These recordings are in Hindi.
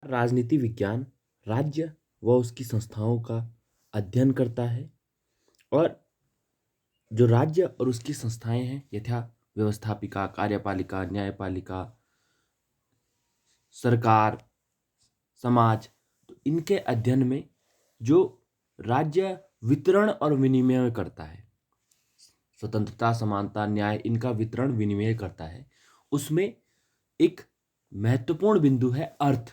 राजनीति विज्ञान राज्य व उसकी संस्थाओं का अध्ययन करता है और जो राज्य और उसकी संस्थाएं हैं यथा व्यवस्थापिका, कार्यपालिका, न्यायपालिका, सरकार, समाज, तो इनके अध्ययन में जो राज्य वितरण और विनिमय करता है, स्वतंत्रता, समानता, न्याय, इनका वितरण विनिमय करता है, उसमें एक महत्वपूर्ण बिंदु है अर्थ,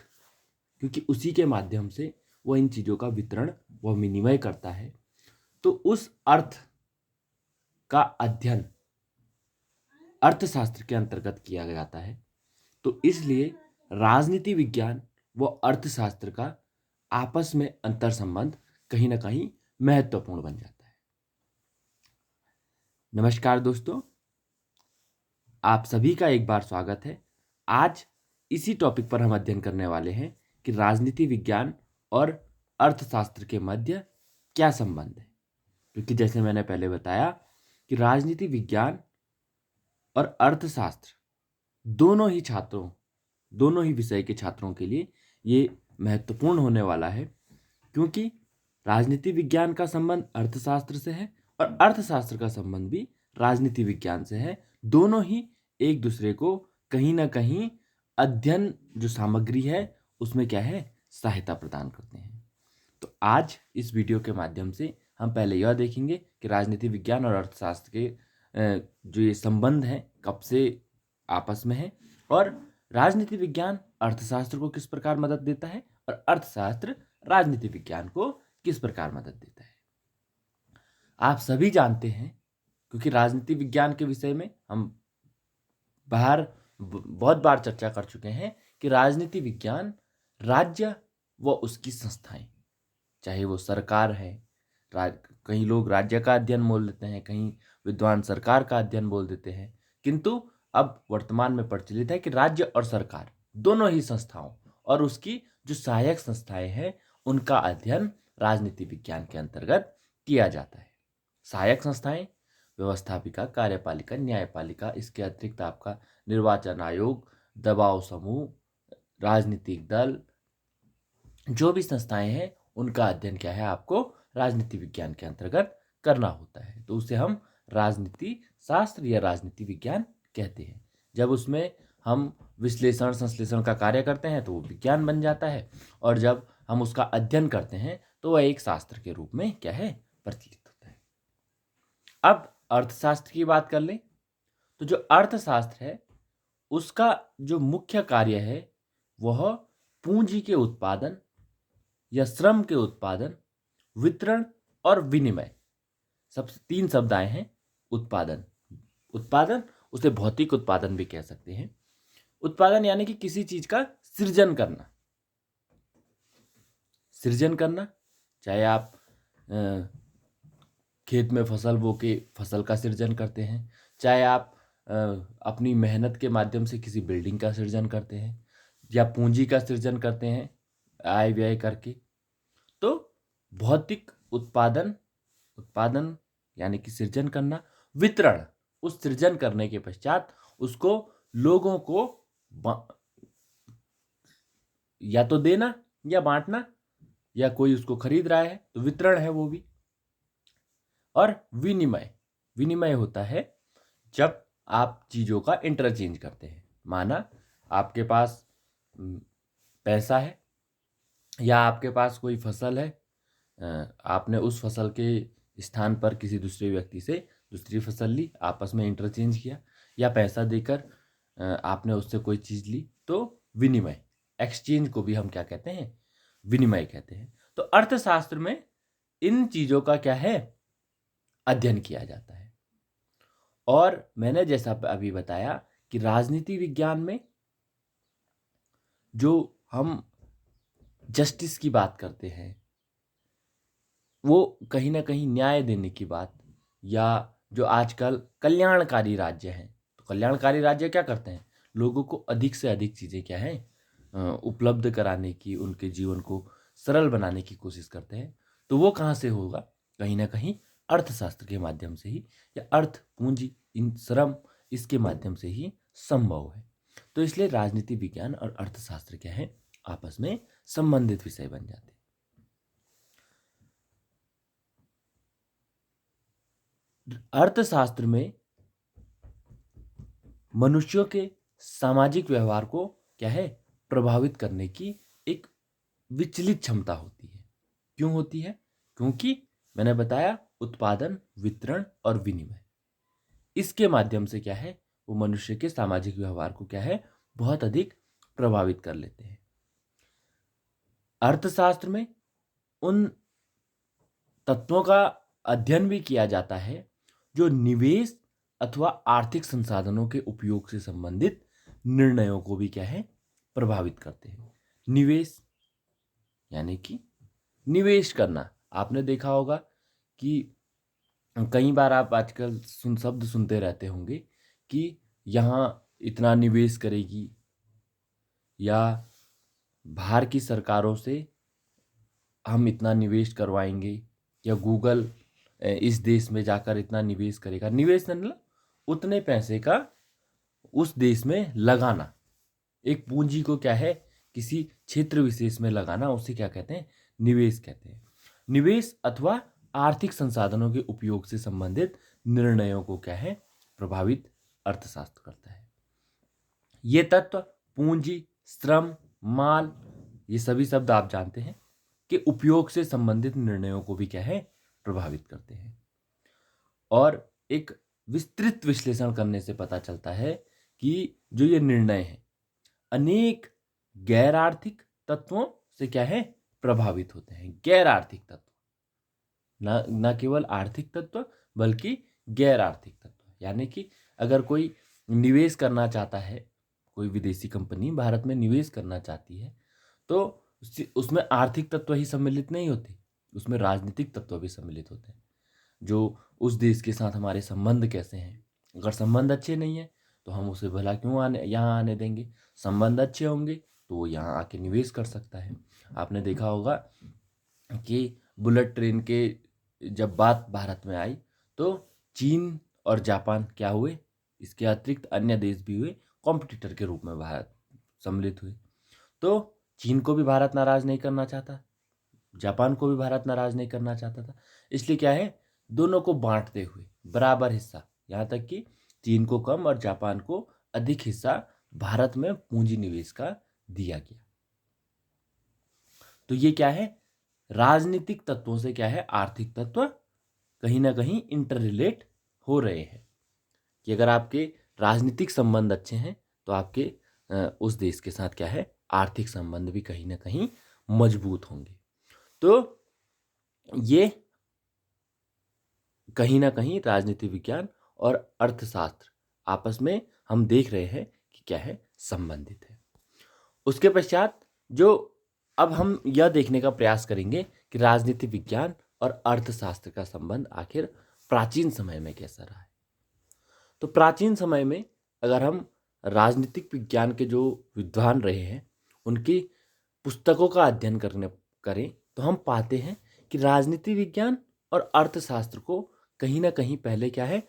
क्योंकि उसी के माध्यम से वह इन चीज़ों का वितरण व विनिमय करता है। तो उस अर्थ का अध्ययन अर्थशास्त्र के अंतर्गत किया जाता है। तो इसलिए राजनीति विज्ञान व अर्थशास्त्र का आपस में अंतर संबंध कहीं ना कहीं महत्वपूर्ण बन जाता है। नमस्कार दोस्तों, आप सभी का एक बार स्वागत है। आज इसी टॉपिक पर हम अध्ययन करने वाले हैं कि राजनीति विज्ञान और अर्थशास्त्र के मध्य क्या संबंध है। क्योंकि जैसे मैंने पहले बताया कि राजनीति विज्ञान और अर्थशास्त्र दोनों ही विषय के छात्रों के लिए ये महत्वपूर्ण होने वाला है, क्योंकि राजनीति विज्ञान का संबंध अर्थशास्त्र से है और अर्थशास्त्र का संबंध भी राजनीति विज्ञान से है। दोनों ही एक दूसरे को कहीं ना कहीं अध्ययन जो सामग्री है उसमें क्या है, सहायता प्रदान करते हैं। तो आज इस वीडियो के माध्यम से हम पहले यह देखेंगे कि राजनीति विज्ञान और अर्थशास्त्र के जो ये संबंध है कब से आपस में है, और राजनीति विज्ञान अर्थशास्त्र को किस प्रकार मदद देता है और अर्थशास्त्र राजनीति विज्ञान को किस प्रकार मदद देता है। आप सभी जानते हैं, क्योंकि राजनीति विज्ञान के विषय में हम बहुत बार चर्चा कर चुके हैं कि राजनीति विज्ञान राज्य व उसकी संस्थाएं, चाहे वो सरकार है, कई लोग राज्य का अध्ययन बोल देते हैं, कहीं विद्वान सरकार का अध्ययन बोल देते हैं, किंतु अब वर्तमान में प्रचलित है कि राज्य और सरकार दोनों ही संस्थाओं और उसकी जो सहायक संस्थाएं हैं उनका अध्ययन राजनीति विज्ञान के अंतर्गत किया जाता है। सहायक संस्थाएं व्यवस्थापिका, कार्यपालिका, न्यायपालिका, इसके अतिरिक्त आपका निर्वाचन आयोग, दबाव समूह, राजनीतिक दल, जो भी संस्थाएं हैं उनका अध्ययन क्या है, आपको राजनीति विज्ञान के अंतर्गत करना होता है। तो उसे हम राजनीति शास्त्र या राजनीति विज्ञान कहते हैं। जब उसमें हम विश्लेषण संश्लेषण का कार्य करते हैं तो वो विज्ञान बन जाता है, और जब हम उसका अध्ययन करते हैं तो वह एक शास्त्र के रूप में क्या है, प्रचलित होता है। अब अर्थशास्त्र की बात कर लें तो जो अर्थशास्त्र है उसका जो मुख्य कार्य है वह पूंजी के उत्पादन या श्रम के उत्पादन, वितरण और विनिमय, सबसे तीन शब्द आए हैं। उत्पादन उसे भौतिक उत्पादन भी कह सकते हैं। उत्पादन यानी कि किसी चीज का सृजन करना, चाहे आप खेत में फसल बो के फसल का सृजन करते हैं, चाहे आप अपनी मेहनत के माध्यम से किसी बिल्डिंग का सृजन करते हैं, या पूंजी का सृजन करते हैं आय व्यय करके। तो भौतिक उत्पादन यानी कि सृजन करना, वितरण उस सृजन करने के पश्चात उसको लोगों को या तो देना या बांटना, या कोई उसको खरीद रहा है तो वितरण है वो भी। और विनिमय होता है जब आप चीजों का इंटरचेंज करते हैं। माना आपके पास पैसा है या आपके पास कोई फसल है, आपने उस फसल के स्थान पर किसी दूसरे व्यक्ति से दूसरी फसल ली, आपस में इंटरचेंज किया, या पैसा देकर आपने उससे कोई चीज ली, तो विनिमय, एक्सचेंज को भी हम क्या कहते हैं, विनिमय कहते हैं। तो अर्थशास्त्र में इन चीजों का क्या है, अध्ययन किया जाता है। और मैंने जैसा अभी बताया कि राजनीति विज्ञान में जो हम जस्टिस की बात करते हैं वो कहीं ना कहीं न्याय देने की बात, या जो आजकल कल्याणकारी राज्य हैं, तो कल्याणकारी राज्य क्या करते हैं, लोगों को अधिक से अधिक चीज़ें क्या है उपलब्ध कराने की, उनके जीवन को सरल बनाने की कोशिश करते हैं। तो वो कहाँ से होगा, कहीं ना कहीं अर्थशास्त्र के माध्यम से ही, या अर्थ, पूंजी, इन श्रम, इसके माध्यम से ही संभव है। तो इसलिए राजनीति विज्ञान और अर्थशास्त्र क्या है, आपस में संबंधित विषय बन जाते हैं। अर्थशास्त्र में मनुष्यों के सामाजिक व्यवहार को क्या है, प्रभावित करने की एक विचलित क्षमता होती है। क्यों होती है? क्योंकि मैंने बताया उत्पादन, वितरण और विनिमय, इसके माध्यम से क्या है, वो मनुष्य के सामाजिक व्यवहार को क्या है, बहुत अधिक प्रभावित कर लेते हैं। अर्थशास्त्र में उन तत्वों का अध्ययन भी किया जाता है जो निवेश अथवा आर्थिक संसाधनों के उपयोग से संबंधित निर्णयों को भी क्या है, प्रभावित करते हैं। निवेश यानी कि निवेश करना। आपने देखा होगा कि कई बार आप आजकल शब्द सुनते रहते होंगे कि यहाँ इतना निवेश करेगी, या बाहर की सरकारों से हम इतना निवेश करवाएंगे, या गूगल इस देश में जाकर इतना निवेश करेगा। निवेश मतलब उतने पैसे का उस देश में लगाना, एक पूंजी को क्या है, किसी क्षेत्र विशेष में लगाना, उसे क्या कहते हैं, निवेश कहते हैं। निवेश अथवा आर्थिक संसाधनों के उपयोग से संबंधित निर्णयों को क्या है, प्रभावित अर्थशास्त्र करता है। ये तत्व पूंजी, श्रम, माल, ये सभी शब्द आप जानते हैं कि उपयोग से संबंधित निर्णयों को भी क्या है, प्रभावित करते हैं। और एक विस्तृत विश्लेषण करने से पता चलता है कि जो ये निर्णय है अनेक गैर आर्थिक तत्वों से क्या है, प्रभावित होते हैं। गैर आर्थिक तत्व, न केवल आर्थिक तत्व बल्कि गैर आर्थिक तत्व। यानी कि अगर कोई निवेश करना चाहता है, कोई विदेशी कंपनी भारत में निवेश करना चाहती है, तो उसमें आर्थिक तत्व ही सम्मिलित नहीं होते, उसमें राजनीतिक तत्व भी सम्मिलित होते हैं। जो उस देश के साथ हमारे संबंध कैसे हैं, अगर संबंध अच्छे नहीं है तो हम उसे भला क्यों यहाँ आने देंगे। संबंध अच्छे होंगे तो वो यहाँ आके निवेश कर सकता है। आपने देखा होगा कि बुलेट ट्रेन के जब बात भारत में आई तो चीन और जापान क्या हुए, इसके अतिरिक्त अन्य देश भी हुए, कॉम्पिटिटर के रूप में भारत सम्मिलित हुए। तो चीन को भी भारत नाराज नहीं करना चाहता, जापान को भी भारत नाराज नहीं करना चाहता था, इसलिए क्या है, दोनों को बांटते हुए बराबर हिस्सा, यहाँ तक कि चीन को कम और जापान को अधिक हिस्सा भारत में पूंजी निवेश का दिया गया। तो ये क्या है, राजनीतिक तत्वों से क्या है, आर्थिक तत्व कहीं ना कहीं इंटर रिलेट हो रहे हैं। कि अगर आपके राजनीतिक संबंध अच्छे हैं तो आपके उस देश के साथ क्या है, आर्थिक संबंध भी कहीं ना कहीं मजबूत होंगे। तो ये कहीं ना कहीं राजनीति विज्ञान और अर्थशास्त्र आपस में हम देख रहे हैं कि क्या है, संबंधित है। उसके पश्चात जो अब हम यह देखने का प्रयास करेंगे कि राजनीति विज्ञान और अर्थशास्त्र का संबंध आखिर प्राचीन समय में कैसा रहा है। तो प्राचीन समय में अगर हम राजनीतिक विज्ञान के जो विद्वान रहे हैं उनकी पुस्तकों का अध्ययन करें तो हम पाते हैं कि राजनीति विज्ञान और अर्थशास्त्र को कहीं ना कहीं पहले क्या है,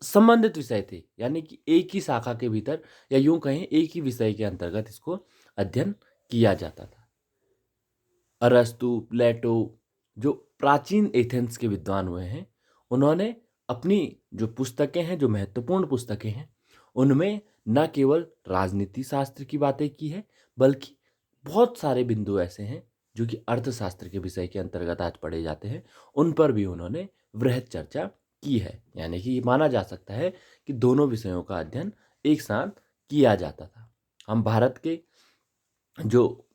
संबंधित विषय थे। यानी कि एक ही शाखा के भीतर, या यूं कहें एक ही विषय के अंतर्गत इसको अध्ययन किया जाता था। अरस्तु, प्लेटो, जो प्राचीन एथेंस के विद्वान हुए हैं, उन्होंने अपनी जो पुस्तकें हैं, जो महत्वपूर्ण पुस्तकें हैं, उनमें न केवल राजनीति शास्त्र की बातें की है, बल्कि बहुत सारे बिंदु ऐसे हैं जो कि अर्थशास्त्र के विषय के अंतर्गत आज पढ़े जाते हैं, उन पर भी उन्होंने वृहद चर्चा की है। यानी कि ये माना जा सकता है कि दोनों विषयों का अध्ययन एक साथ किया जाता था। हम भारत के जो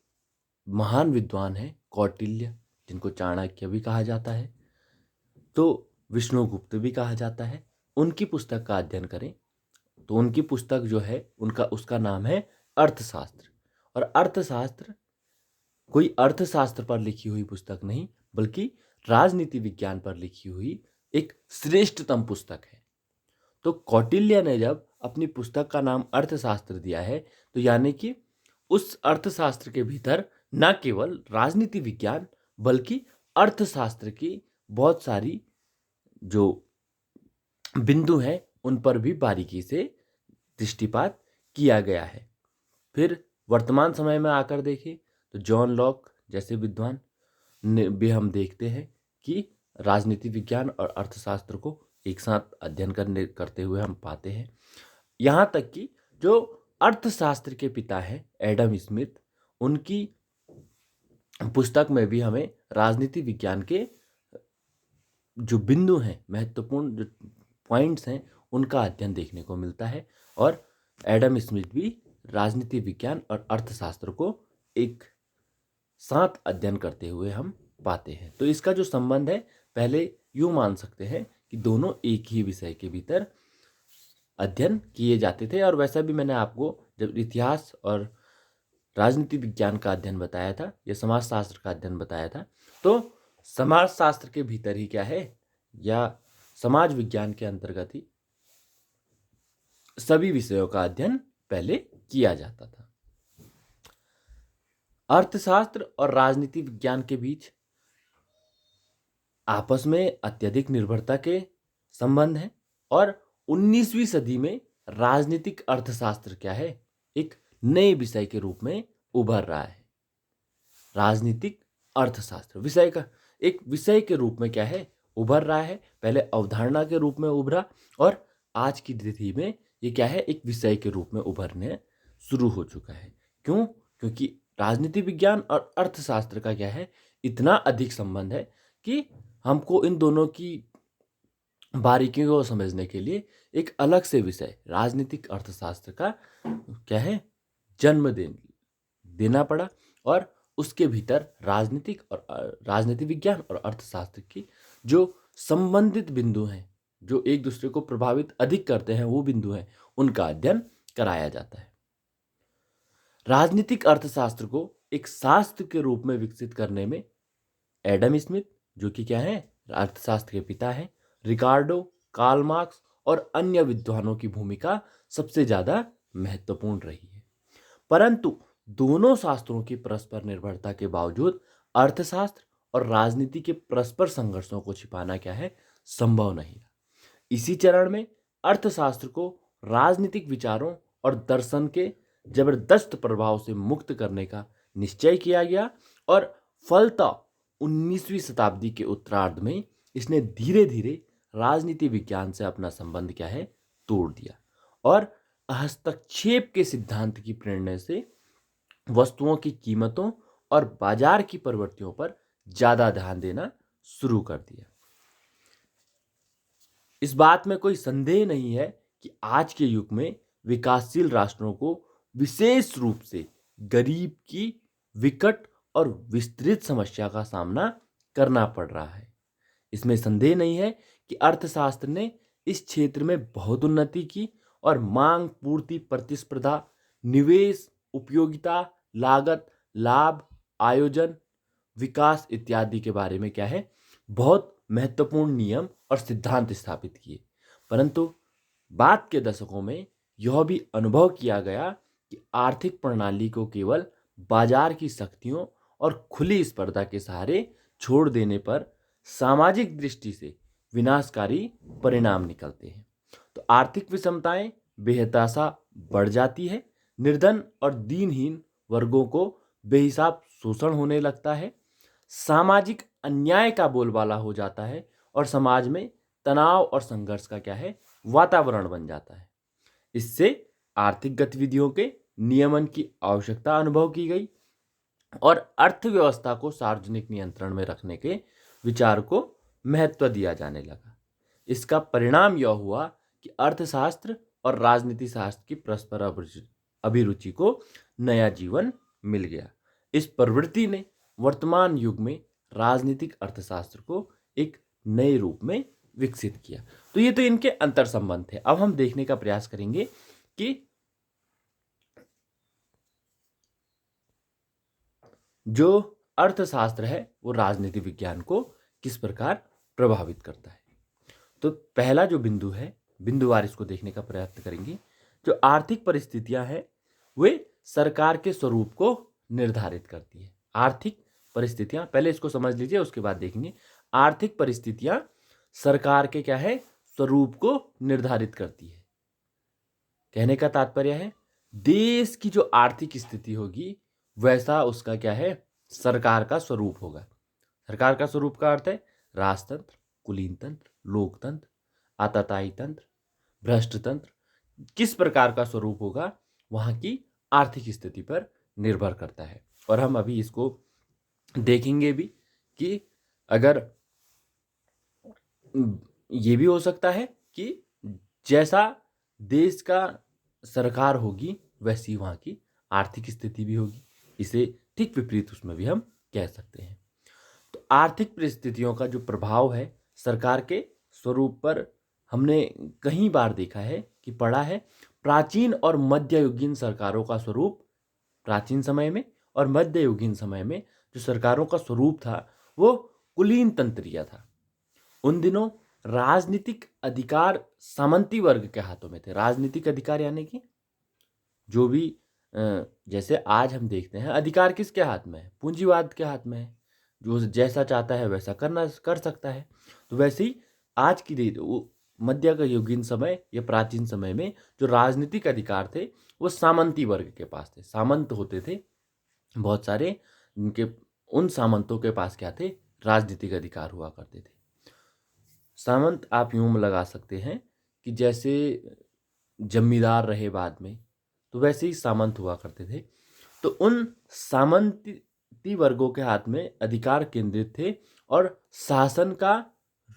महान विद्वान हैं, कौटिल्य, जिनको चाणक्य भी कहा जाता है, तो विष्णुगुप्त भी कहा जाता है, उनकी पुस्तक का अध्ययन करें तो उनकी पुस्तक जो है उसका नाम है अर्थशास्त्र। और अर्थशास्त्र कोई अर्थशास्त्र पर लिखी हुई पुस्तक नहीं, बल्कि राजनीति विज्ञान पर लिखी हुई एक श्रेष्ठतम पुस्तक है। तो कौटिल्य ने जब अपनी पुस्तक का नाम अर्थशास्त्र दिया है, तो यानी कि उस अर्थशास्त्र के भीतर न केवल राजनीति विज्ञान बल्कि अर्थशास्त्र की बहुत सारी जो बिंदु हैं उन पर भी बारीकी से दृष्टिपात किया गया है। फिर वर्तमान समय में आकर देखें तो जॉन लॉक जैसे विद्वान ने भी हम देखते हैं कि राजनीति विज्ञान और अर्थशास्त्र को एक साथ अध्ययन करते हुए हम पाते हैं। यहाँ तक कि जो अर्थशास्त्र के पिता हैं एडम स्मिथ, उनकी पुस्तक में भी हमें राजनीति विज्ञान के जो बिंदु हैं, महत्वपूर्ण जो पॉइंट्स हैं, उनका अध्ययन देखने को मिलता है। और एडम स्मिथ भी राजनीति विज्ञान और अर्थशास्त्र को एक साथ अध्ययन करते हुए हम पाते हैं। तो इसका जो संबंध है, पहले यूं मान सकते हैं कि दोनों एक ही विषय के भीतर अध्ययन किए जाते थे। और वैसा भी मैंने आपको जब इतिहास और राजनीति विज्ञान का अध्ययन बताया था या समाजशास्त्र का अध्ययन बताया था, तो समाजशास्त्र के भीतर ही क्या है, या समाज विज्ञान के अंतर्गत ही सभी विषयों का अध्ययन पहले किया जाता था। अर्थशास्त्र और राजनीति विज्ञान के बीच आपस में अत्यधिक निर्भरता के संबंध हैं और 19वीं सदी में राजनीतिक अर्थशास्त्र क्या है, एक नए विषय के रूप में उभर रहा है। राजनीतिक अर्थशास्त्र विषय का एक विषय के रूप में क्या है, उभर रहा है। पहले अवधारणा के रूप में उभरा और आज की तिथि में ये क्या है, एक विषय के रूप में उभरने शुरू हो चुका है। क्यों? क्योंकि राजनीति विज्ञान और अर्थशास्त्र का क्या है, इतना अधिक संबंध है कि हमको इन दोनों की बारीकियों को समझने के लिए एक अलग से विषय राजनीतिक अर्थशास्त्र का क्या है, जन्म देना पड़ा। और उसके भीतर राजनीति विज्ञान और अर्थशास्त्र की जो संबंधित बिंदु हैं, जो एक दूसरे को प्रभावित अधिक करते हैं, वो बिंदु हैं, उनका अध्ययन कराया जाता है। राजनीतिक अर्थशास्त्र को एक शास्त्र के रूप में विकसित करने में एडम स्मिथ, जो कि क्या है, अर्थशास्त्र के पिता हैं, रिकार्डो, कार्ल मार्क्स और अन्य विद्वानों की भूमिका सबसे ज्यादा महत्वपूर्ण रही है। परंतु दोनों शास्त्रों की परस्पर निर्भरता के बावजूद अर्थशास्त्र और राजनीति के परस्पर संघर्षों को छिपाना क्या है, संभव नहीं था। इसी चरण में अर्थशास्त्र को राजनीतिक विचारों और दर्शन के जबरदस्त प्रभाव से मुक्त करने का निश्चय किया गया और फलतः 19वीं शताब्दी के उत्तरार्ध में इसने धीरे धीरे राजनीति विज्ञान से अपना संबंध क्या है, तोड़ दिया और हस्तक्षेप के सिद्धांत की प्रेरणा से वस्तुओं की कीमतों और बाजार की प्रवृत्तियों पर ज्यादा ध्यान देना शुरू कर दिया। इस बात में कोई संदेह नहीं है कि आज के युग में विकासशील राष्ट्रों को विशेष रूप से गरीब की विकट और विस्तृत समस्या का सामना करना पड़ रहा है। इसमें संदेह नहीं है कि अर्थशास्त्र ने इस क्षेत्र में बहुत उन्नति की और मांग, पूर्ति, प्रतिस्पर्धा, निवेश, उपयोगिता, लागत, लाभ, आयोजन, विकास इत्यादि के बारे में क्या है, बहुत महत्वपूर्ण नियम और सिद्धांत स्थापित किए। परंतु बाद के दशकों में यह भी अनुभव किया गया कि आर्थिक प्रणाली को केवल बाजार की शक्तियों और खुली स्पर्धा के सहारे छोड़ देने पर सामाजिक दृष्टि से विनाशकारी परिणाम निकलते हैं। तो आर्थिक विषमताएं बेहताशा बढ़ जाती है, निर्धन और दीनहीन वर्गों को बेहिसाब शोषण होने लगता है, सामाजिक अन्याय का बोलबाला हो जाता है और समाज में तनाव और संघर्ष का क्या है, वातावरण बन जाता है। इससे आर्थिक गतिविधियों के नियमन की आवश्यकता अनुभव की गई और अर्थव्यवस्था को सार्वजनिक नियंत्रण में रखने के विचार को महत्व दिया जाने लगा। इसका परिणाम यह हुआ कि अर्थशास्त्र और राजनीति शास्त्र की परस्पर अभिरुचि को नया जीवन मिल गया। इस प्रवृत्ति ने वर्तमान युग में राजनीतिक अर्थशास्त्र को एक नए रूप में विकसित किया। तो ये तो इनके अंतर संबंध थे। अब हम देखने का प्रयास करेंगे कि जो अर्थशास्त्र है वो राजनीति विज्ञान को किस प्रकार प्रभावित करता है। तो पहला जो बिंदु है, बिंदुवार इसको देखने का प्रयत्न करेंगे। जो आर्थिक परिस्थितियां हैं वे सरकार के स्वरूप को निर्धारित करती है। आर्थिक परिस्थितियां, पहले इसको समझ लीजिए, उसके बाद देखेंगे। आर्थिक परिस्थितियां सरकार के क्या है, स्वरूप को निर्धारित करती है। कहने का तात्पर्य है देश की जो आर्थिक स्थिति होगी वैसा उसका क्या है, सरकार का स्वरूप होगा। सरकार का स्वरूप का अर्थ है राजतंत्र, कुलीन तंत्र, लोकतंत्र, आताताई तंत्र, भ्रष्ट तंत्र। किस प्रकार का स्वरूप होगा वहाँ की आर्थिक स्थिति पर निर्भर करता है। और हम अभी इसको देखेंगे भी कि अगर ये भी हो सकता है कि जैसा देश का सरकार होगी वैसी वहाँ की आर्थिक स्थिति भी होगी। इसे ठीक विपरीत उसमें भी हम कह सकते हैं। तो आर्थिक परिस्थितियों का जो प्रभाव है सरकार के स्वरूप पर, हमने कई बार देखा है कि पढ़ा है प्राचीन और मध्ययुगीन सरकारों का स्वरूप, प्राचीन समय में और मध्ययुगीन समय में जो सरकारों का स्वरूप था वो कुलीन तंत्रीय था। उन दिनों राजनीतिक अधिकार सामंती वर्ग के हाथों में थे। राजनीतिक अधिकार यानी कि जो भी जैसे आज हम देखते हैं अधिकार किसके हाथ में है, पूंजीवाद के हाथ में है। जो जैसा चाहता है वैसा कर सकता है। तो वैसे ही आज की डेट मध्ययुगीन समय या प्राचीन समय में जो राजनीतिक अधिकार थे वो सामंती वर्ग के पास थे। सामंत होते थे बहुत सारे, उनके उन सामंतों के पास क्या थे, राजनीतिक अधिकार हुआ करते थे। सामंत आप यूं लगा सकते हैं कि जैसे जमींदार रहे बाद में, तो वैसे ही सामंत हुआ करते थे। तो उन सामंती वर्गों के हाथ में अधिकार केंद्रित थे और शासन का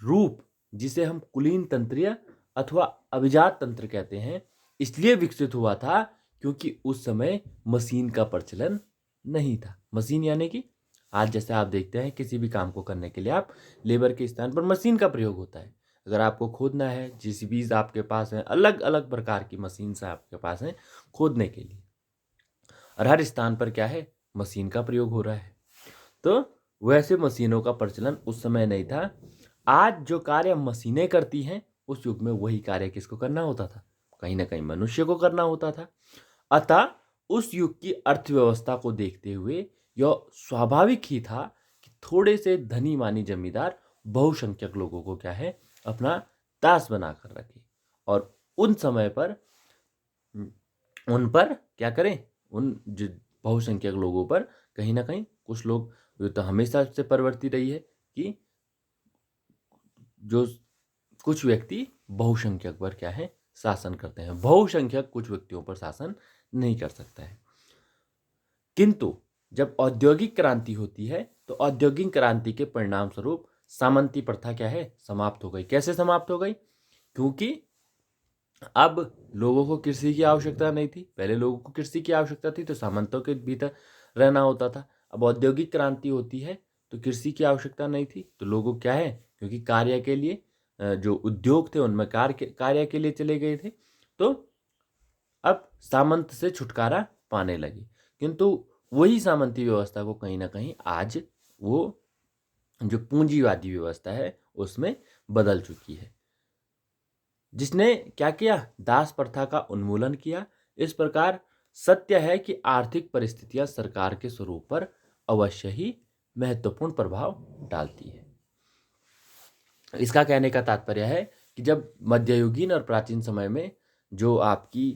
रूप जिसे हम कुलीन तंत्रीय अथवा अभिजात तंत्र कहते हैं इसलिए विकसित हुआ था क्योंकि उस समय मशीन का प्रचलन नहीं था। मशीन यानी कि आज जैसे आप देखते हैं किसी भी काम को करने के लिए आप लेबर के स्थान पर मशीन का प्रयोग होता है। अगर आपको खोदना है, जेसीबीज आपके पास हैं, अलग अलग प्रकार की मशीन से आपके पास हैं खोदने के लिए, और हर स्थान पर क्या है, मशीन का प्रयोग हो रहा है। तो वैसे मशीनों का प्रचलन उस समय नहीं था। आज जो कार्य मशीनें करती हैं उस युग में वही कार्य किसको करना होता था, कहीं ना कहीं मनुष्य को करना होता था। अतः उस युग की अर्थव्यवस्था को देखते हुए यह स्वाभाविक ही था कि थोड़े से धनी मानी जमींदार बहुसंख्यक लोगों को क्या है, अपना दास बनाकर रखे और उन समय पर उन पर क्या करें, उन जो बहुसंख्यक लोगों पर कहीं ना कहीं कुछ लोग, तो हमेशा से प्रवृत्ति रही है कि जो कुछ व्यक्ति बहुसंख्यक पर क्या है, शासन करते हैं। बहुसंख्यक कुछ व्यक्तियों पर शासन नहीं कर सकता है। किंतु जब औद्योगिक क्रांति होती है तो औद्योगिक क्रांति के परिणाम स्वरूप सामंती प्रथा क्या है, समाप्त हो गई। कैसे समाप्त हो गई? क्योंकि अब लोगों को कृषि की आवश्यकता नहीं थी। पहले लोगों को कृषि की आवश्यकता थी तो सामंतों के भीतर रहना होता था। अब औद्योगिक क्रांति होती है तो कृषि की आवश्यकता नहीं थी तो लोगों क्या है, क्योंकि कार्य के लिए जो उद्योग थे उनमें कार्य के लिए चले गए थे, तो अब सामंत से छुटकारा पाने लगे। किंतु वही सामंती व्यवस्था को कहीं ना कहीं आज वो जो पूंजीवादी व्यवस्था है उसमें बदल चुकी है, जिसने क्या किया, दास प्रथा का उन्मूलन किया। इस प्रकार सत्य है कि आर्थिक परिस्थितियां सरकार के स्वरूप पर अवश्य ही महत्वपूर्ण प्रभाव डालती है। इसका कहने का तात्पर्य है कि जब मध्ययुगीन और प्राचीन समय में जो आपकी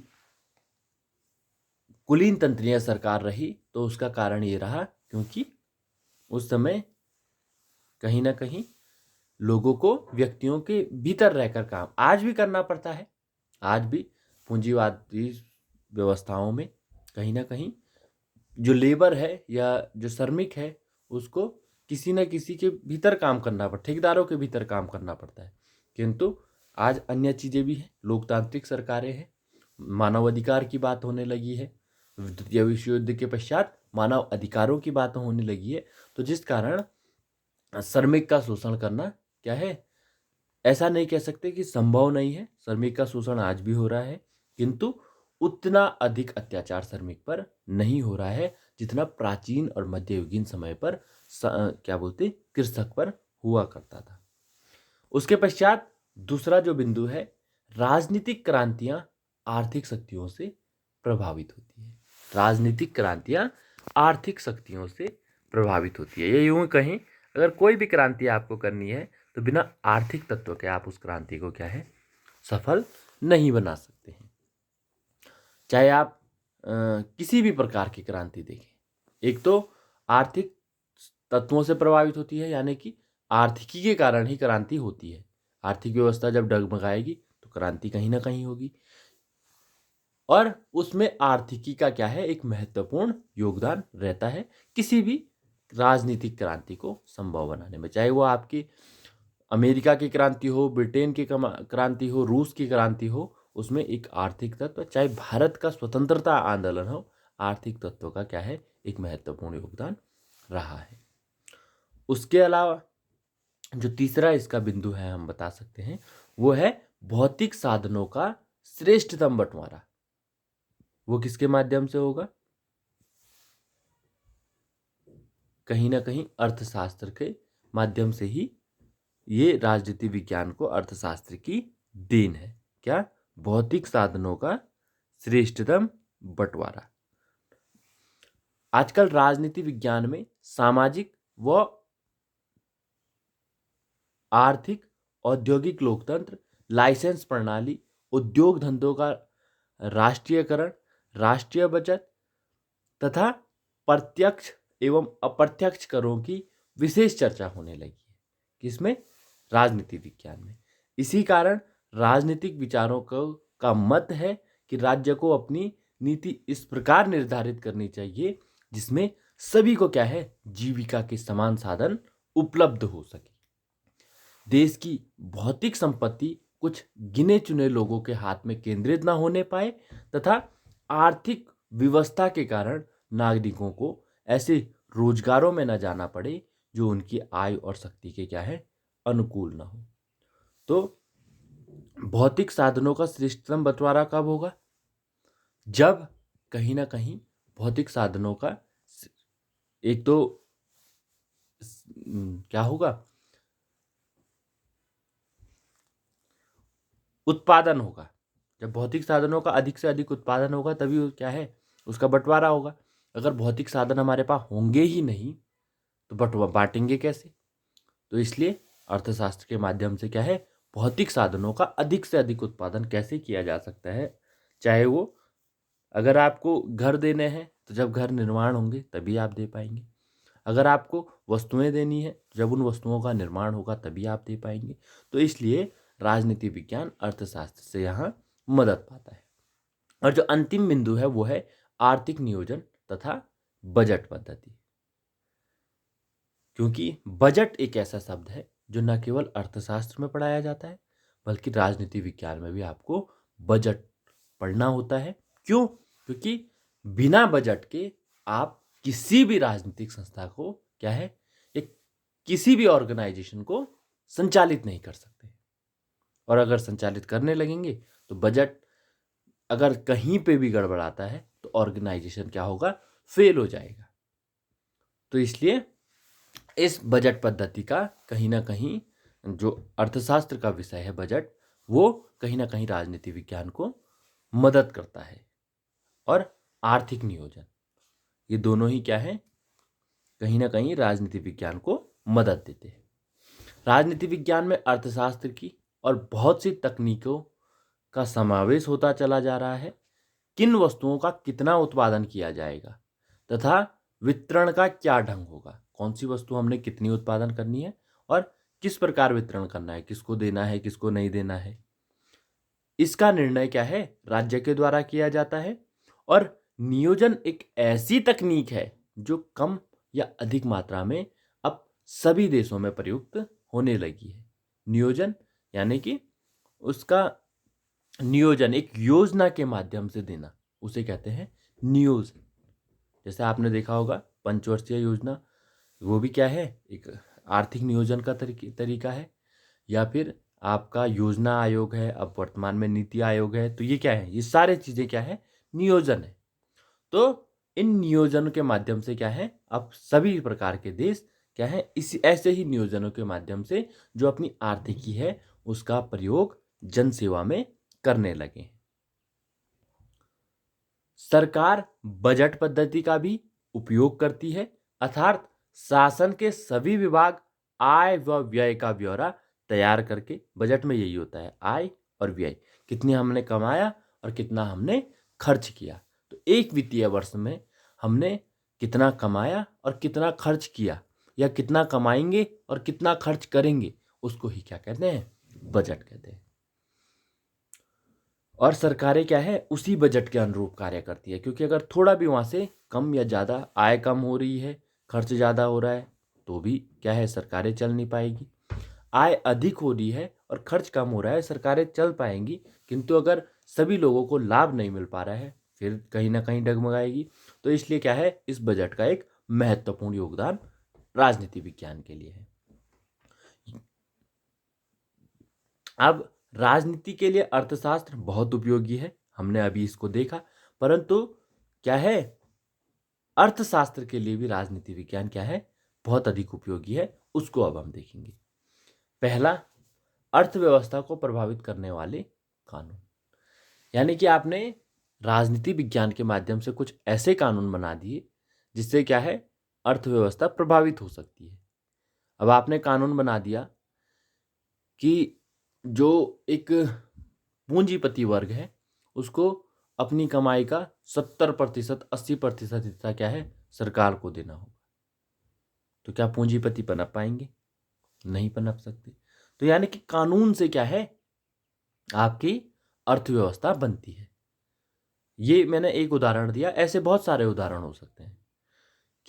कुलीन तंत्रीय सरकार रही तो उसका कारण ये रहा क्योंकि उस समय कहीं ना कहीं लोगों को व्यक्तियों के भीतर रहकर काम आज भी करना पड़ता है। आज भी पूंजीवादी व्यवस्थाओं में कहीं ना कहीं जो लेबर है या जो श्रमिक है उसको किसी न किसी के भीतर काम करना पड़ता, ठेकेदारों के भीतर काम करना पड़ता है। किंतु आज अन्य चीज़ें भी हैं, लोकतांत्रिक सरकारें हैं, मानव अधिकार की बात होने लगी है, द्वितीय विश्व युद्ध के पश्चात मानव अधिकारों की बात होने लगी है। तो जिस कारण श्रमिक का शोषण करना क्या है, ऐसा नहीं कह सकते कि संभव नहीं है, श्रमिक का शोषण आज भी हो रहा है, किंतु उतना अधिक अत्याचार श्रमिक पर नहीं हो रहा है जितना प्राचीन और मध्ययुगीन समय पर क्या बोलते कृषक पर हुआ करता था। उसके पश्चात दूसरा जो बिंदु है, राजनीतिक क्रांतियां आर्थिक शक्तियों से प्रभावित होती है। राजनीतिक क्रांतियां आर्थिक शक्तियों से प्रभावित होती है। ये यूं कहें, अगर कोई भी क्रांति आपको करनी है तो बिना आर्थिक तत्व के आप उस क्रांति को क्या है, सफल नहीं बना सकते हैं। चाहे आप किसी भी प्रकार की क्रांति देखें, एक तो आर्थिक तत्वों से प्रभावित होती है, यानी कि आर्थिकी के कारण ही क्रांति होती है। आर्थिक व्यवस्था जब डगमगाएगी तो क्रांति कहीं ना कहीं होगी, और उसमें आर्थिकी का क्या है, एक महत्वपूर्ण योगदान रहता है किसी भी राजनीतिक क्रांति को संभव बनाने में। चाहे वो आपकी अमेरिका की क्रांति हो, ब्रिटेन की क्रांति हो, रूस की क्रांति हो, उसमें एक आर्थिक तत्व, चाहे भारत का स्वतंत्रता आंदोलन हो, आर्थिक तत्व का क्या है, एक महत्वपूर्ण योगदान रहा है। उसके अलावा जो तीसरा इसका बिंदु है हम बता सकते हैं, वो है भौतिक साधनों का श्रेष्ठतम बंटवारा। वो किसके माध्यम से होगा? कहीं ना कहीं अर्थशास्त्र के माध्यम से ही। ये राजनीति विज्ञान को अर्थशास्त्र की देन है। क्या? भौतिक साधनों का श्रेष्ठतम बंटवारा। आजकल राजनीति विज्ञान में सामाजिक व आर्थिक, औद्योगिक लोकतंत्र, लाइसेंस प्रणाली, उद्योग धंधों का राष्ट्रीयकरण, राष्ट्रीय बचत तथा प्रत्यक्ष एवं अप्रत्यक्ष करों की विशेष चर्चा होने लगी है। किसमें? राजनीति विज्ञान में। इसी कारण राजनीतिक विचारों का मत है कि राज्य को अपनी नीति इस प्रकार निर्धारित करनी चाहिए जिसमें सभी को क्या है, जीविका के समान साधन उपलब्ध हो सके। देश की भौतिक संपत्ति कुछ गिने चुने लोगों के हाथ में केंद्रित न होने पाए तथा आर्थिक व्यवस्था के कारण नागरिकों को ऐसे रोजगारों में न जाना पड़े जो उनकी आय और शक्ति के क्या है, अनुकूल न हो। तो भौतिक साधनों का श्रेष्ठतम बंटवारा कब होगा? जब कहीं ना कहीं भौतिक साधनों का एक तो क्या होगा, उत्पादन होगा। जब भौतिक साधनों का अधिक से अधिक उत्पादन होगा तभी वो क्या है, उसका बंटवारा होगा। अगर भौतिक साधन हमारे पास होंगे ही नहीं तो बांटेंगे कैसे? तो इसलिए अर्थशास्त्र के माध्यम से क्या है, भौतिक साधनों का अधिक से अधिक उत्पादन कैसे किया जा सकता है। चाहे वो, अगर आपको घर देने हैं तो जब घर निर्माण होंगे तभी आप दे पाएंगे। अगर आपको वस्तुएं देनी है तो जब उन वस्तुओं का निर्माण होगा तभी आप दे पाएंगे। तो इसलिए राजनीति विज्ञान अर्थशास्त्र से यहाँ मदद पाता है। और जो अंतिम बिंदु है वो है आर्थिक नियोजन तथा बजट पद्धति। क्योंकि बजट एक ऐसा शब्द है जो न केवल अर्थशास्त्र में पढ़ाया जाता है बल्कि राजनीति विज्ञान में भी आपको बजट पढ़ना होता है। क्यों? क्योंकि बिना बजट के आप किसी भी राजनीतिक संस्था को क्या है, एक किसी भी ऑर्गेनाइजेशन को संचालित नहीं कर सकते। और अगर संचालित करने लगेंगे तो बजट अगर कहीं पे भी गड़बड़ाता है तो ऑर्गेनाइजेशन क्या होगा, फेल हो जाएगा। तो इसलिए इस बजट पद्धति का कहीं ना कहीं जो अर्थशास्त्र का विषय है बजट, वो कहीं ना कहीं राजनीति विज्ञान को मदद करता है। और आर्थिक नियोजन, ये दोनों ही क्या है, कहीं ना कहीं राजनीति विज्ञान को मदद देते हैं। राजनीति विज्ञान में अर्थशास्त्र की और बहुत सी तकनीकों का समावेश होता चला जा रहा है। किन वस्तुओं का कितना उत्पादन किया जाएगा तथा वितरण का क्या ढंग होगा, कौन सी वस्तु हमने कितनी उत्पादन करनी है और किस प्रकार वितरण करना है, किसको देना है किसको नहीं देना है, इसका निर्णय क्या है, राज्य के द्वारा किया जाता है। और नियोजन एक ऐसी तकनीक है जो कम या अधिक मात्रा में अब सभी देशों में प्रयुक्त होने लगी है। नियोजन यानी कि उसका नियोजन एक योजना के माध्यम से देना, उसे कहते हैं नियोजन। जैसे आपने देखा होगा पंचवर्षीय योजना, वो भी क्या है, एक आर्थिक नियोजन का तरीका है। या फिर आपका योजना आयोग है, अब वर्तमान में नीति आयोग है, तो ये क्या है, ये सारे चीजें क्या है, नियोजन है। तो इन नियोजनों के माध्यम से क्या है, अब सभी प्रकार के देश क्या है, इस ऐसे ही नियोजनों के माध्यम से जो अपनी आर्थिकी है उसका प्रयोग जन सेवा में करने लगे। सरकार बजट पद्धति का भी उपयोग करती है, अर्थात शासन के सभी विभाग आय व व्यय का ब्यौरा तैयार करके, बजट में यही होता है, आय और व्यय, कितनी हमने कमाया और कितना हमने खर्च किया। तो एक वित्तीय वर्ष में हमने कितना कमाया और कितना खर्च किया, या कितना कमाएंगे और कितना खर्च करेंगे, उसको ही क्या कहते हैं, बजट कहते हैं। और सरकारें क्या है, उसी बजट के अनुरूप कार्य करती है, क्योंकि अगर थोड़ा भी वहां से कम या ज़्यादा आय कम हो रही है, खर्च ज़्यादा हो रहा है, तो भी क्या है, सरकारें चल नहीं पाएगी। आय अधिक हो रही है और खर्च कम हो रहा है, सरकारें चल पाएंगी, किंतु अगर सभी लोगों को लाभ नहीं मिल पा रहा है, फिर कहीं ना कहीं डगमगाएगी। तो इसलिए क्या है, इस बजट का एक महत्वपूर्ण योगदान राजनीति विज्ञान के लिए है। अब राजनीति के लिए अर्थशास्त्र बहुत उपयोगी है, हमने अभी इसको देखा, परंतु क्या है, अर्थशास्त्र के लिए भी राजनीति विज्ञान क्या है, बहुत अधिक उपयोगी है। उसको अब हम देखेंगे। पहला, अर्थव्यवस्था को प्रभावित करने वाले कानून। यानी कि आपने राजनीति विज्ञान के माध्यम से कुछ ऐसे कानून बना दिए जिससे क्या है, अर्थव्यवस्था प्रभावित हो सकती है। अब आपने कानून बना दिया कि जो एक पूंजीपति वर्ग है, उसको अपनी कमाई का 70%, 80% हिस्सा क्या है, सरकार को देना होगा। तो क्या पूंजीपति पनप पाएंगे? नहीं पनप सकते। तो यानी कि कानून से क्या है, आपकी अर्थव्यवस्था बनती है। ये मैंने एक उदाहरण दिया, ऐसे बहुत सारे उदाहरण हो सकते हैं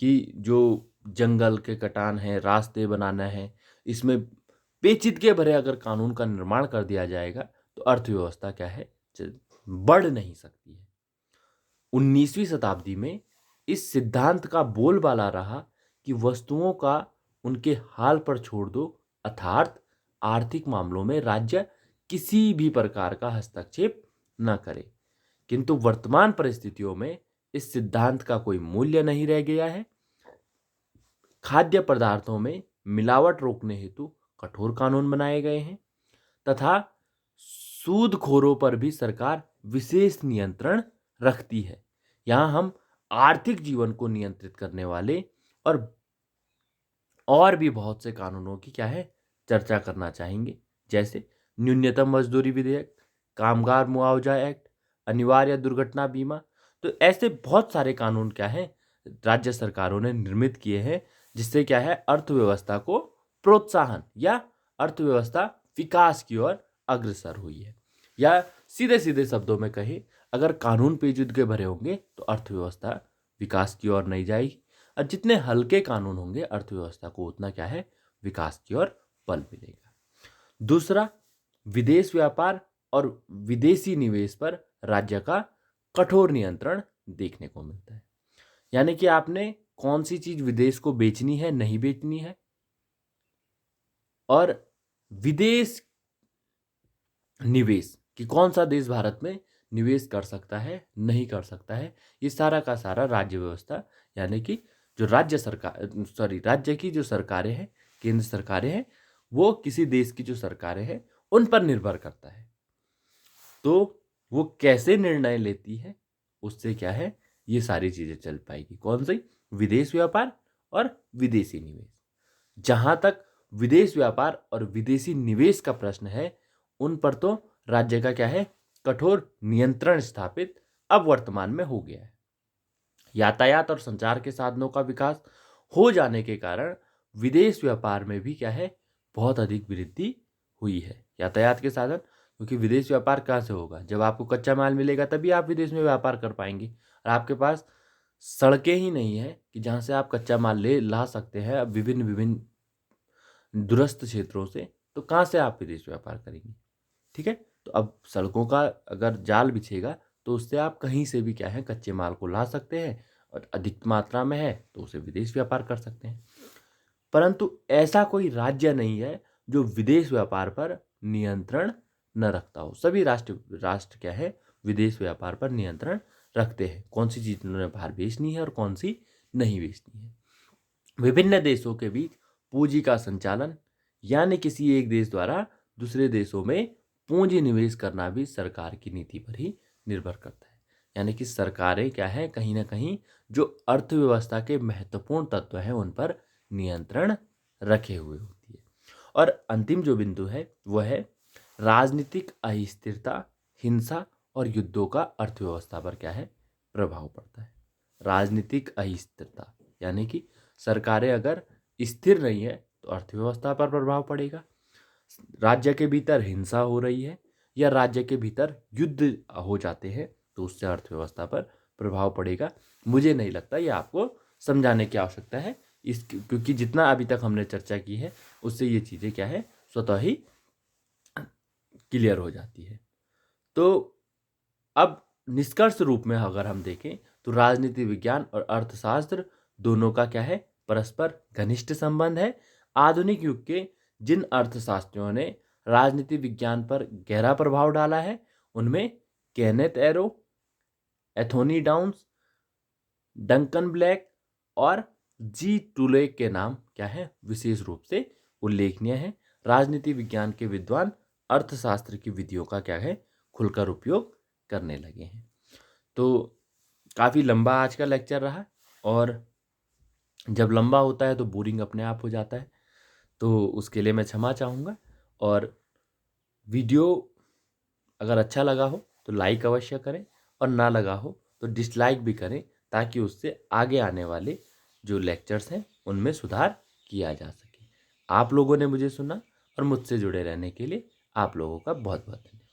कि जो जंगल के कटान है, रास्ते बनाना है, इसमें पेचीदगी भरे अगर कानून का निर्माण कर दिया जाएगा तो अर्थव्यवस्था क्या है, बढ़ नहीं सकती है। 19वीं शताब्दी में इस सिद्धांत का बोलबाला रहा कि वस्तुओं का उनके हाल पर छोड़ दो, अर्थात आर्थिक मामलों में राज्य किसी भी प्रकार का हस्तक्षेप न करे। किंतु वर्तमान परिस्थितियों में इस सिद्धांत का कोई मूल्य नहीं रह गया है। खाद्य पदार्थों में मिलावट रोकने हेतु कठोर कानून बनाए गए हैं तथा सूदखोरों पर भी सरकार विशेष नियंत्रण रखती है। यहां हम आर्थिक जीवन को नियंत्रित करने वाले और भी बहुत से कानूनों की क्या है, चर्चा करना चाहेंगे, जैसे न्यूनतम मजदूरी विधेयक, कामगार मुआवजा एक्ट, अनिवार्य दुर्घटना बीमा। तो ऐसे बहुत सारे कानून क्या है, राज्य सरकारों ने निर्मित किए हैं, जिससे क्या है, अर्थव्यवस्था को प्रोत्साहन या अर्थव्यवस्था विकास की ओर अग्रसर हुई है। या सीधे सीधे शब्दों में कहे, अगर कानून पेचीदगी भरे होंगे तो अर्थव्यवस्था विकास की ओर नहीं जाएगी, और जितने हल्के कानून होंगे अर्थव्यवस्था को उतना क्या है, विकास की ओर बल मिलेगा। दूसरा, विदेश व्यापार और विदेशी निवेश पर राज्य का कठोर नियंत्रण देखने को मिलता है। यानी कि आपने कौन सी चीज विदेश को बेचनी है, नहीं बेचनी है, और विदेश निवेश कि कौन सा देश भारत में निवेश कर सकता है, नहीं कर सकता है, ये सारा का सारा राज्य व्यवस्था, यानी कि जो राज्य की जो सरकारें हैं, केंद्र सरकारें हैं, वो किसी देश की जो सरकारें हैं उन पर निर्भर करता है। तो वो कैसे निर्णय लेती है, उससे क्या है, ये सारी चीजें चल पाएगी। कौन सी? विदेश व्यापार और विदेशी निवेश। जहां तक विदेश व्यापार और विदेशी निवेश का प्रश्न है, उन पर तो राज्य का क्या है, कठोर नियंत्रण स्थापित अब वर्तमान में हो गया है। यातायात और संचार के साधनों का विकास हो जाने के कारण विदेश व्यापार में भी क्या है, बहुत अधिक वृद्धि हुई है। यातायात के साधन, क्योंकि विदेश व्यापार कहाँ से होगा, जब आपको कच्चा माल मिलेगा तभी आप विदेश में व्यापार कर पाएंगे। और आपके पास सड़कें ही नहीं है कि जहाँ से आप कच्चा माल ला सकते हैं अब विभिन्न विभिन्न दूरस्थ क्षेत्रों से, तो कहाँ से आप विदेश व्यापार करेंगे? ठीक है, तो अब सड़कों का अगर जाल बिछेगा तो उससे आप कहीं से भी क्या है, कच्चे माल को ला सकते हैं, और अधिक मात्रा में है तो उसे विदेश व्यापार कर सकते हैं। परंतु ऐसा कोई राज्य नहीं है जो विदेश व्यापार पर नियंत्रण न रखता हो। सभी राष्ट्र क्या है, विदेश व्यापार पर नियंत्रण रखते हैं, कौन सी चीज उन्होंने बाहर बेचनी है और कौन सी नहीं बेचनी है। विभिन्न देशों के बीच पूंजी का संचालन, यानी किसी एक देश द्वारा दूसरे देशों में पूंजी निवेश करना भी सरकार की नीति पर ही निर्भर करता है। यानी कि सरकारें क्या है, कहीं ना कहीं जो अर्थव्यवस्था के महत्वपूर्ण तत्व हैं उन पर नियंत्रण रखे हुए होती है। और अंतिम जो बिंदु है वह है राजनीतिक अस्थिरता, हिंसा और युद्धों का अर्थव्यवस्था पर क्या है, प्रभाव पड़ता है। राजनीतिक अस्थिरता, यानी कि सरकारें अगर स्थिर नहीं है तो अर्थव्यवस्था पर प्रभाव पड़ेगा। राज्य के भीतर हिंसा हो रही है या राज्य के भीतर युद्ध हो जाते हैं तो उससे अर्थव्यवस्था पर प्रभाव पड़ेगा। मुझे नहीं लगता ये आपको समझाने की आवश्यकता है, क्योंकि जितना अभी तक हमने चर्चा की है उससे ये चीज़ें क्या है, स्वतः ही क्लियर हो जाती है। तो अब निष्कर्ष रूप में अगर हम देखें तो राजनीति विज्ञान और अर्थशास्त्र दोनों का क्या है, परस्पर घनिष्ठ संबंध है। आधुनिक युग के जिन अर्थशास्त्रियों ने राजनीति विज्ञान पर गहरा प्रभाव डाला है उनमें Kenneth arrow, एथोनी downs, Duncan black और जी टूले के नाम क्या है, विशेष रूप से उल्लेखनीय है। राजनीति विज्ञान के विद्वान अर्थशास्त्र की विधियों का क्या है, खुलकर उपयोग करने लगे हैं। तो काफ़ी लंबा आज का लेक्चर रहा, और जब लंबा होता है तो बोरिंग अपने आप हो जाता है, तो उसके लिए मैं क्षमा चाहूँगा। और वीडियो अगर अच्छा लगा हो तो लाइक अवश्य करें, और ना लगा हो तो डिसलाइक भी करें, ताकि उससे आगे आने वाले जो लेक्चर्स हैं उनमें सुधार किया जा सके। आप लोगों ने मुझे सुना और मुझसे जुड़े रहने के लिए आप लोगों का बहुत बहुत धन्यवाद।